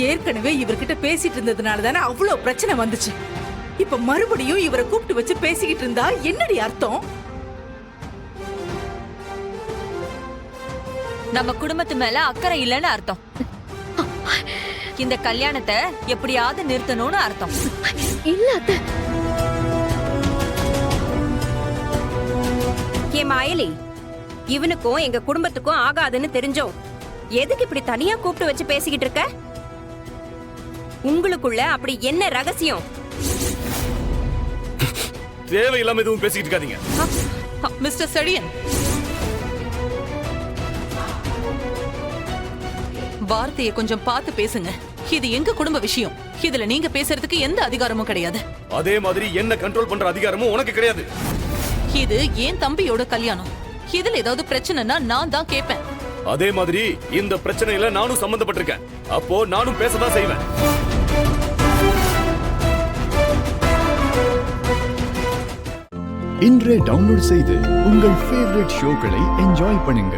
ஏற்கனவே இவர்கிட்ட பேசிட்டு இருந்ததுனால தானே அவ்வளவு பிரச்சனை வந்துச்சு. இப்ப மறுபடியும் இவரை கூப்பிட்டு வச்சு பேசிக்கிட்டு இருந்தா என்னடி அர்த்தம்? நம்ம குடும்பத்து மேல அக்கறை இல்லைன்னு அர்த்தம். இந்த கல்யாணத்தை எப்படியாவது நிறுத்தணும்னு அர்த்தம். இல்ல அத்தை. ஏ மாயலி, இவனுக்கும் எங்க குடும்பத்துக்கும் ஆகாதுன்னு தெரிஞ்சோம் எதுக்கு இப்படி தனியா கூப்பிட்டு வச்சு பேசிக்கிட்டு இருக்க? உங்களுக்குள்ள அப்படி என்ன ரகசியம்? தேவையில்லாம எதுவும் பேசிக்கிட்டு இருக்காதீங்க. மிஸ்டர் செழியன், வார்த்தையை கொஞ்சம் பார்த்து பேசுங்க. இது எங்க குடும்ப விஷயம். இதுல நீங்க பேசுறதுக்கு எந்த அதிகாரமும் கிடையாது. அதே மாதிரி என்ன கண்ட்ரோல் பண்ற அதிகாரமும் உனக்கு கிடையாது. இது ஏன் தம்பியோட கல்யாணம். இதுல ஏதாவது பிரச்சனைனா நான் தான் கேட்பேன். அதே மாதிரி இந்த பிரச்சனையில நானும் சம்பந்தப்பட்டிருக்கேன். அப்போ நானும் பேசதான் செய்வேன். இன்றே டவுன்லோட் செய்து உங்கள் ஃபேவரட் ஷோக்களை என்ஜாய் பண்ணுங்க.